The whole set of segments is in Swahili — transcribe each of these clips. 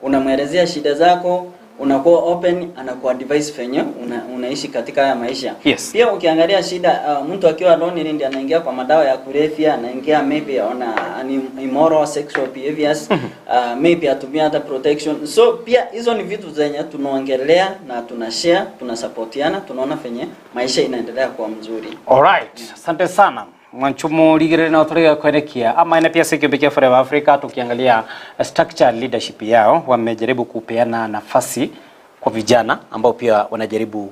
unamwelezea shida zako, unakuwa open, anakuwa advice fenye unaishi katika haya maisha. Yes. Pia ukiangalia shida mtu akiwa lonely ndiye anaingia kwa madawa ya kulevya, anaingia maybe on immoral sexual behaviors, maybe atumia hata protection. So pia hizo ni vitu zenye tunaongelea na tunashare, tunasupportiana, tunaona fenye maisha inaendelea kuwa mzuri. Alright, asante sana. Mwanchumu ligire na otorega kuenekia ama ina pia Sekiombe Forever Africa. Tukiangalia structure leadership yao, wamejaribu kupeana nafasi kwa vijana ambao pia wanajaribu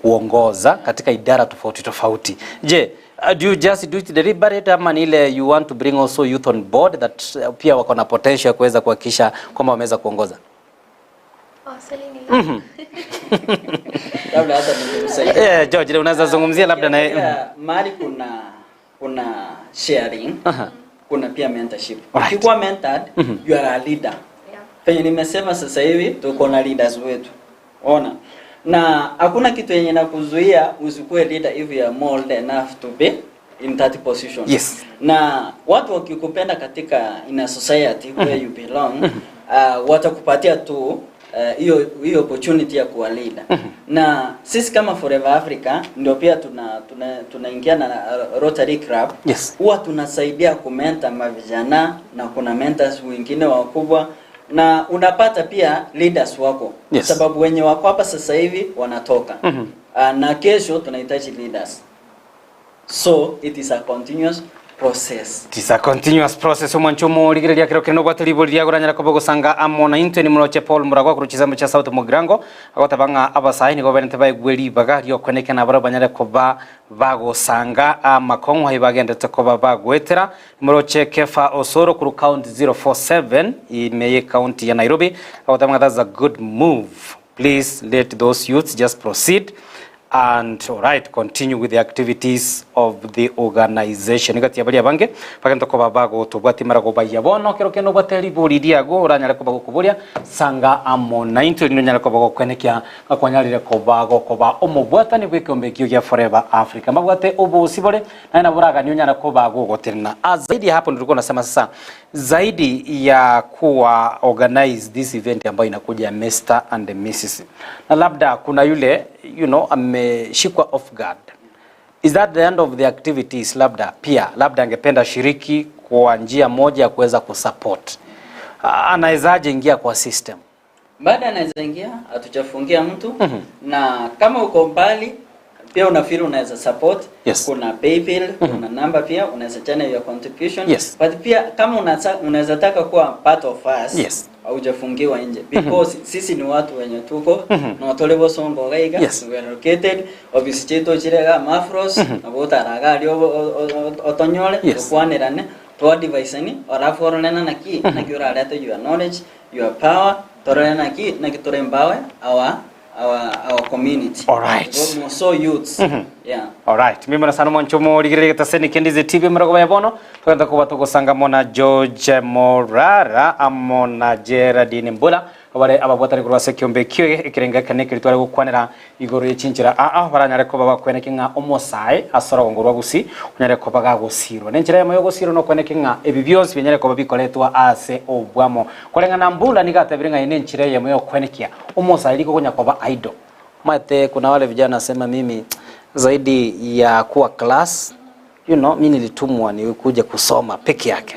kuongoza katika idara tofauti tofauti. Je, do you just do it deliberate ama ni ile you want to bring also youth on board that pia wako na potential kuweza kuhakikisha kwamba wameweza kuongoza? Labda hata nimemsaidia. George, unaweza zungumzia labda na mali kuna sharing, kuna pia mentorship. Ukikuwa mentored, you are a leader. Penye nimesema sasa hivi tuko na leaders wetu. Ona. Na hakuna kitu yenye nakuzuia usikuwe leader if you are molded enough to be in that position. Yes. Na watu wakikupenda katika in a society where you belong, watakupatia tu hiyo opportunity ya kuwa leader. Na sisi kama Forever Africa ndio pia tunaingia na Rotary Club. Yes. Huwa tunasaidia kumentor mavijana na kuna mentors wengine wakubwa na unapata pia leaders wako. Yes. Sababu wenye wako hapa sasa hivi wanatoka. Na kesho tunahitaji leaders. So it is a continuous process. It is a continuous process. Mwanchumu ligirelia kiro kino gwatulibulya guranyara kobogo sanga amona into ni muroche Paul Muragwa kuruchiza cha South Mugirango agotabanga abasayi ni gobernete bagweli baga ryo koneke na bara banyare koba bago sanga amakongo hayibagendete koba bagwetera muroche Kefa Osoro kuru count 047 imeye county ya Nairobi agotabanga that's a good move. Please let those youths just proceed and alright, continue with the activities of the organization. Igati abali abange bagenda ko babago tubwati marago bayabono kero keno bateri buridia go uranyara ko bago kuburia sanga amona into ni nyara ko bago kwenekia akwanyarire ko bago ko ba omobwata ni Sekiombe ya Forever Africa mabwate obusibore na buraga ni nyara ko bago goterna zaidi hapo nilikuwa nasema sasa zaidi ya kuwa organize this event ambayo inakuja Mr and Mrs. na labda kuna yule ameshikwa off guard. Is that the end of the activities? Labda angependa shiriki kwa njia moja ya kuweza kusupport. Anawezaje ingia kwa system? Baada anaweza ingia, hatujafungia mtu. Na kama uko mbali pia unafeel unaweza support. Yes. Kuna PayPal, kuna number pia unaweza channel your contribution. Yes. But pia kama unaweza taka kuwa part of us. Yes. Haujafungiwa nje because sisi ni watu wenye tuko na watolebo songo gaiga. Yes. We are located office cheto chirega Mafros na botaraga lyo otonyole tukwanirane to advice ni orafu ronena naki na kiura leta your knowledge, your power torena naki na kitorembawe our community. All right. So youths. Yeah. All right. Mimi na sana Mwanchumu ligirege taseni kendize TV murago bayabono twenda ko batugusanga mona George Morara amona Geraldine Mbula abare ababwatari kurwa Sekiombe ikirenga kaneke litware gukwanira igoro y'cinjira baranyare ko babakweneke nka omosaye asoro ngorwa gusi unyare ko bagagusirwa nenjira yamoyo gusirwa no kweneke nka ebi byose binyare ko babikoletwa ase obwamo korenga na Mbula nigatabire nka nenjira yamoyo kwenekia omosaye liko kunya kwa idol mate. Kuna wale vijana nasema mimi zaidi ya kuwa class mimi nilitumwa ni kuja kusoma peke yake.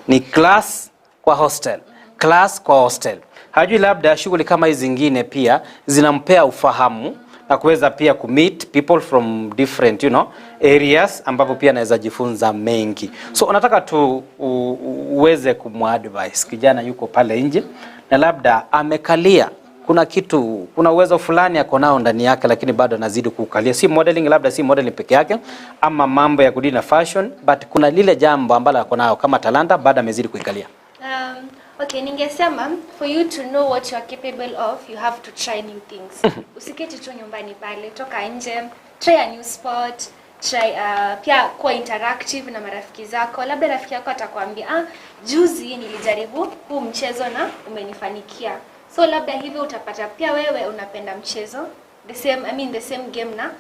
Ni class kwa hostel, class kwa hostel. Hajui labda shughuli kama hizi zingine pia zinampea ufahamu na kuweza pia meet people from different areas ambapo pia anaweza jifunza mengi. So unataka tu uweze kumadvise kijana yuko pale nje na labda amekalia kuna uwezo fulani yako nao ndani yake lakini bado anazidi kukalia, si modeling, labda si modeling peke yake ama mambo ya kudina fashion, but kuna lile jambo ambalo yako nao kama talanta bado amezidi kuikalia. Okay, ningesema for you to know what you are capable of, you have to try new things. Usiketi tu nyumbani pale, toka nje, try a new sport, try pia kuwa interactive na marafiki zako. Labda rafiki yako atakwambia, juzi nilijaribu huu mchezo na umenifanikia. So labda hivyo utapata pia wewe unapenda mchezo, the same game na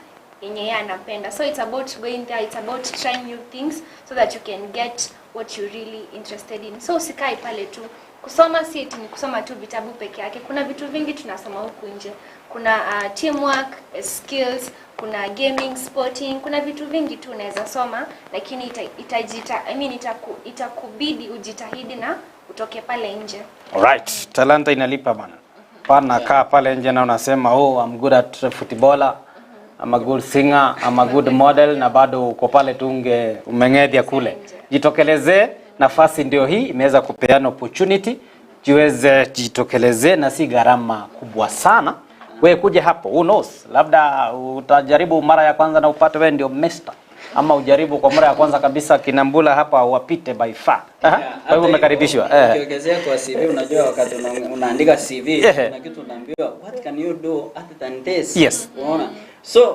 yenye yeye anapenda. So it's about going there, it's about trying new things so that you can get what you really interested in. So usikai pale tu. Kusoma si eti ni kusoma tu vitabu peke yake. Kuna vitu vingi tunasoma huku nje. Kuna teamwork, skills, kuna gaming, sporting, kuna vitu vingi tu unaweza soma, lakini itakubidi ujitahidi na utoke pale nje. Alright, talanta inalipa bana. Pana kaa pale nje na unasema I'm good at footballer, I'm a good singer, I'm a good model, na bado uko pale tu umeng'edhia kule. Jitokelezee, nafasi ndio hii imeweza kupeana opportunity, jiweze jitokelezee na si gharama kubwa sana. Wewe kuja hapo, who knows, labda utajaribu mara ya kwanza na upate wewe ndio master, ama ujaribu kwa mara ya kwanza kabisa Kinambula hapa wapite by far. Kwa hivyo umekaribishwa. Ukiongezea kwa CV, unajua wakati unaandika CV kuna kitu unaambiwa what can you do other than this. Yes. Unaona? So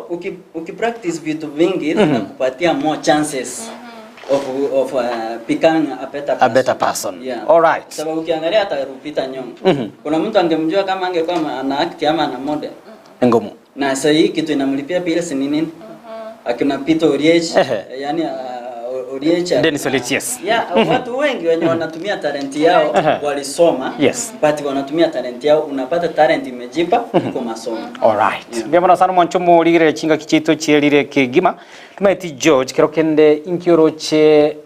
ukipractice vitu vingi zinakupatia more chances of becoming a better person. Yeah. All right. Sababu ukiangalia hata Lupita Nyong'o, kuna mtu angemjua kama angekuwa ana act ama ana model ngumu, na sasa hii kitu inamlipia pia si nini. Akina Peter Oriech, yani Oriech, Dennis Olichies. Watu wengi wenye wanatumia talent yao walisoma, but wanatumia talent yao, unapata talent imejipa kwa masomo. All right. Mbona sana mwanchomo ligire chinga kichito chielire kigima. Tumaiti George kirokende inkioroche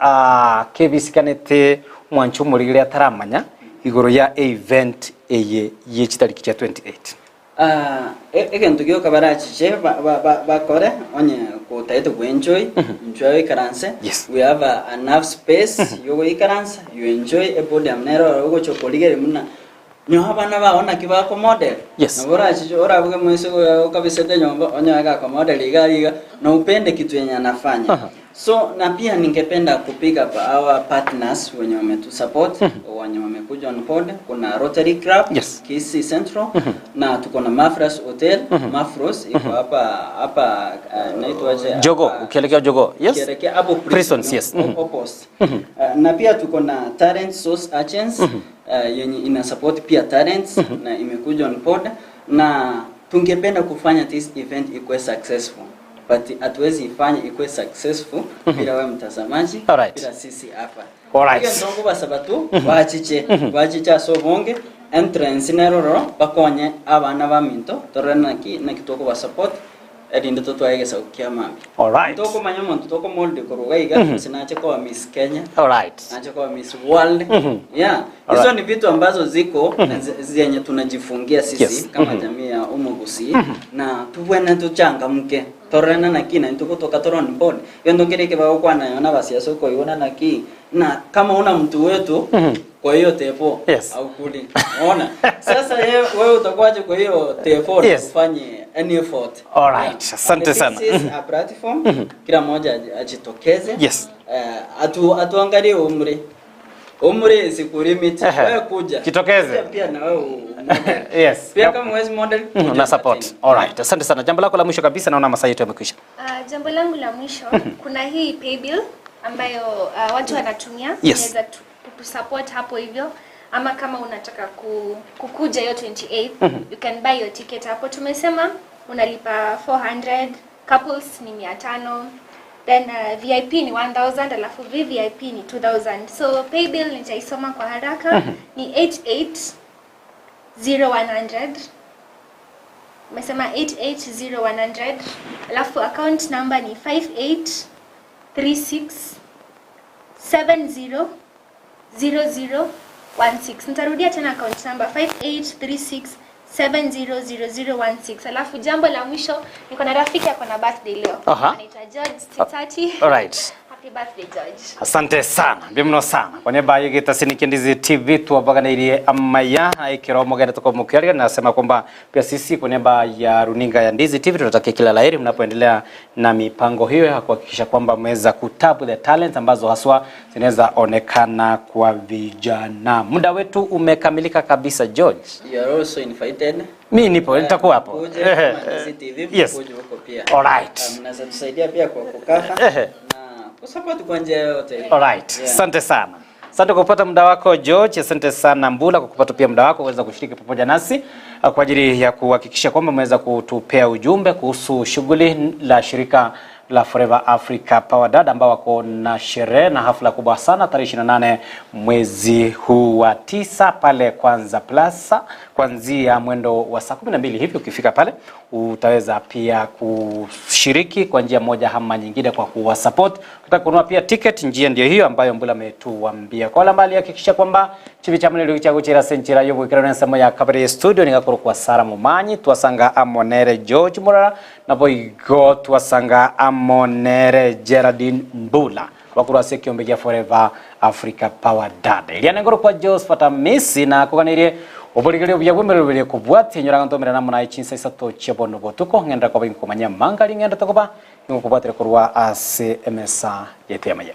keviskanete mwanchomo ligire ataramanya igoro ya event eye yechitariki cha 28. Egento gyo kabarachiche bakore onye kutaito enjoy karanse. We have enough space yogo ikaranse, you enjoy a body amnero ogo chokoligere muna nyo abana baona kibako model. Naborachiche orabuge mwese ukabisete nyomba onye aga kwa model igaliga na upende kitu yenye anafanya. So na pia ningependa kupiga our partners wenye wametu support, wenye wamekuja on board. Kuna Rotary Club, KC Central, na tuko na Mafros Hotel, Mafros iko hapa naitwaje? Jogo, ukielekea Jogo. Ukielekea hapo Prisons, opposite. Na pia tuko na Talent Source Agents, yenye ina support pia talents na imekuja on board, na tungependa kufanya this event ikuwe successful. But hatuwezi ifanye ikuwe successful bila wewe mtazamaji, bila sisi hapa. Alright. Ndio ndongo basabatu bachicha so bonge entrance neroro bakonye abana baminto torena na kitoko ba support edinde to twagesa ukiamambi. Alright. Toko manyomo toko molde korogaiga sinache kwa Miss Kenya. Alright. Nache kwa Miss World. Hizo ni vitu ambazo ziko zenye tunajifungia sisi kama jamii ya Umugusi, na tuwene tuchangamke torena na kina ntukutoka toron board yendo kireke ba kwa na basi soko iona na ki na kama una mtu wetu kwa hiyo tepo au kuli unaona sasa wewe utakuwaje kwa hiyo tepo ufanye any effort. Alright, asante sana. This is a platform, kila mmoja ajitokeze. Atuangalie umri siku limit, wewe kuja kitokeze pia na wewe pia kama wewe model na support. Alright, asante sana. Jambo lako la mwisho kabisa, naona masaa yetu yamekwisha. Jambo langu la mwisho, kuna hii pay bill ambayo watu wanatumia inaweza kutusupport hapo hivyo, ama kama unataka kukuja hiyo 28 you can buy your ticket hapo. Tumesema unalipa 400, couples ni 500, then VIP ni 1000, alafu VVIP ni 2000. So pay bill nitaisoma kwa haraka ni 880100. Umesema 880100, alafu account number ni 5836700016. Nitarudia tena account number 5836700016. Alafu jambo la mwisho, niko na rafiki yako na birthday leo. Anaitwa George Titati. Alright. Happy birthday George. Asante sana. Bimno sana. Kwa niaba ya Geta Sinikendizi TV tuwabaga na ile amaya ikiromo gani tuko mkialia, nasema kwamba pia sisi kwa niaba ya runinga ya Ndizi TV tunatakia kila laheri mnapoendelea na mipango hiyo ya kuhakikisha kwamba mmeweza kutap the talents ambazo haswa zinaweza onekana kwa vijana. Muda wetu umekamilika kabisa George. You are also invited. Mimi nipo, nitakuwa hapo. Yes. Alright. Mnaweza tusaidia pia kwa kukaa na support kwa njia yote. Alright. Asante sana. Asante kwa kupata muda wako George, asante sana Mbula kwa kupata pia muda wako kuweza kushiriki pamoja nasi kwa ajili ya kuhakikisha kwamba umeweza kutupea ujumbe kuhusu shughuli la shirika la Forever Africa Power Dad ambao wako na sherehe na hafla kubwa sana tarehe 28 mwezi huu wa 9 pale Kwanza Plaza kuanzia mwendo wa saa 12 hivi. Ukifika pale utaweza pia kushiriki kwa njia moja ama nyingine kwa kuwa support. Ukitaka kununua pia ticket, njia ndio hiyo ambayo Mbula ametuambia. Kwa wale ambao hakikisha kwamba chibi cha mwenye cha kuchira senchira yobu ikirana nsemo ya kabari studio ningakuru kwa Sara Mumanyi tuwasanga Amonere George Morara na boigo tuwasanga Amonere Geraldine Mbula wakuru Sekiombe ya Forever Africa Power Dad. Iliana ngoro kwa Josephat Amisi na kuganirie obuligere byagwemerere kubwati nyuranga ntomera namuna ichinsa isato chebono botuko ngenda kwa binkomanya mangali ngenda tokoba ngokubwatire kurwa ase MSA yetemaya.